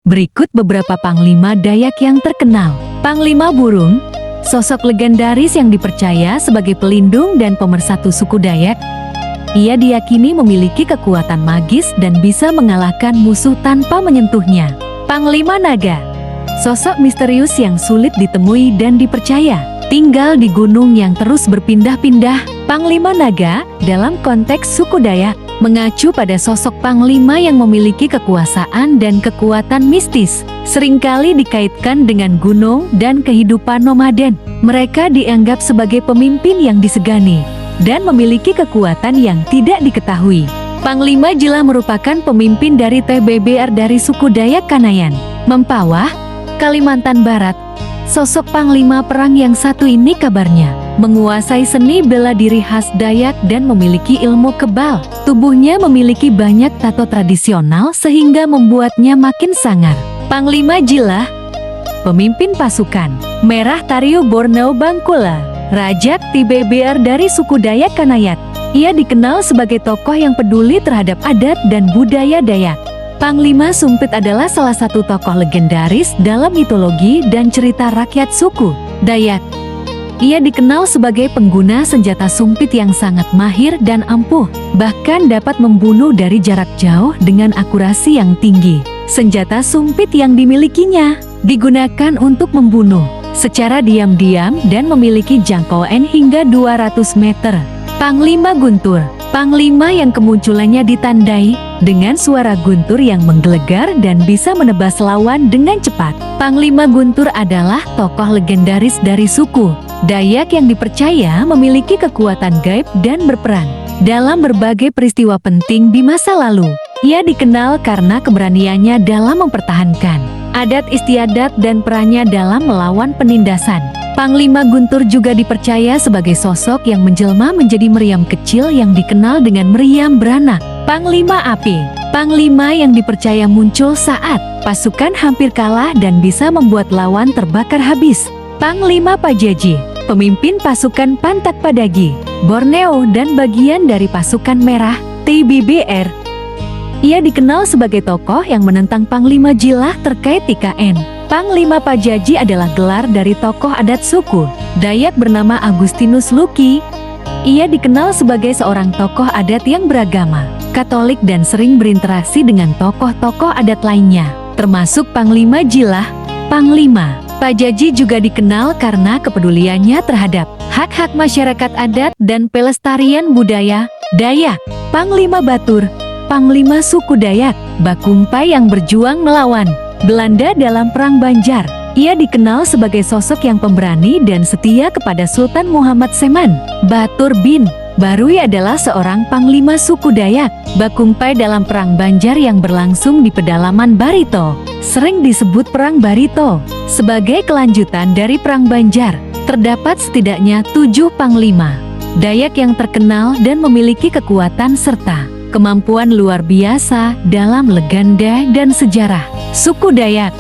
Berikut beberapa Panglima Dayak yang terkenal. Panglima Burung, sosok legendaris yang dipercaya sebagai pelindung dan pemersatu suku Dayak. Ia diyakini memiliki kekuatan magis dan bisa mengalahkan musuh tanpa menyentuhnya. Panglima Naga, sosok misterius yang sulit ditemui dan dipercaya. Tinggal di gunung yang terus berpindah-pindah. Panglima Naga, dalam konteks suku Dayak, mengacu pada sosok panglima yang memiliki kekuasaan dan kekuatan mistis, seringkali dikaitkan dengan gunung dan kehidupan nomaden. Mereka dianggap sebagai pemimpin yang disegani dan memiliki kekuatan yang tidak diketahui. Panglima Jila merupakan pemimpin dari TBBR dari suku Dayak Kanayan, Mempawah, Kalimantan Barat. Sosok panglima perang yang satu ini kabarnya menguasai seni bela diri khas Dayak dan memiliki ilmu kebal. Tubuhnya memiliki banyak tato tradisional sehingga membuatnya makin sangar. Panglima Jila, pemimpin pasukan Merah Tariu Borneo Bangkula, Rajak TBBR dari suku Dayak Kanayat. Ia dikenal sebagai tokoh yang peduli terhadap adat dan budaya Dayak. Panglima Sumpit adalah salah satu tokoh legendaris dalam mitologi dan cerita rakyat suku Dayak. Ia dikenal sebagai pengguna senjata sumpit yang sangat mahir dan ampuh, bahkan dapat membunuh dari jarak jauh dengan akurasi yang tinggi. Senjata sumpit yang dimilikinya digunakan untuk membunuh secara diam-diam dan memiliki jangkauan hingga 200 meter. Panglima Guntur, panglima yang kemunculannya ditandai dengan suara guntur yang menggelegar dan bisa menebas lawan dengan cepat. Panglima Guntur adalah tokoh legendaris dari suku Dayak yang dipercaya memiliki kekuatan gaib dan berperan dalam berbagai peristiwa penting di masa lalu. Ia dikenal karena keberaniannya dalam mempertahankan adat istiadat dan perannya dalam melawan penindasan. Panglima Guntur juga dipercaya sebagai sosok yang menjelma menjadi meriam kecil yang dikenal dengan meriam beranak. Panglima Api, panglima yang dipercaya muncul saat pasukan hampir kalah dan bisa membuat lawan terbakar habis. Panglima Pajaji, pemimpin pasukan Pantat Padagi, Borneo dan bagian dari pasukan Merah, TBBR. Ia dikenal sebagai tokoh yang menentang Panglima Jilah terkait IKN. Panglima Pajaji adalah gelar dari tokoh adat suku Dayak bernama Agustinus Luki. Ia dikenal sebagai seorang tokoh adat yang beragama Katolik dan sering berinteraksi dengan tokoh-tokoh adat lainnya, termasuk Panglima Jilah. Panglima Pajaji juga dikenal karena kepeduliannya terhadap hak-hak masyarakat adat dan pelestarian budaya Dayak. Panglima Batur, panglima suku Dayak, Bakumpai yang berjuang melawan Belanda dalam Perang Banjar. Ia dikenal sebagai sosok yang pemberani dan setia kepada Sultan Muhammad Seman. Batur bin Barui adalah seorang panglima suku Dayak, Bakumpai dalam Perang Banjar yang berlangsung di pedalaman Barito, sering disebut Perang Barito. Sebagai kelanjutan dari Perang Banjar, terdapat setidaknya 7 panglima Dayak yang terkenal dan memiliki kekuatan serta kemampuan luar biasa dalam legenda dan sejarah suku Dayak.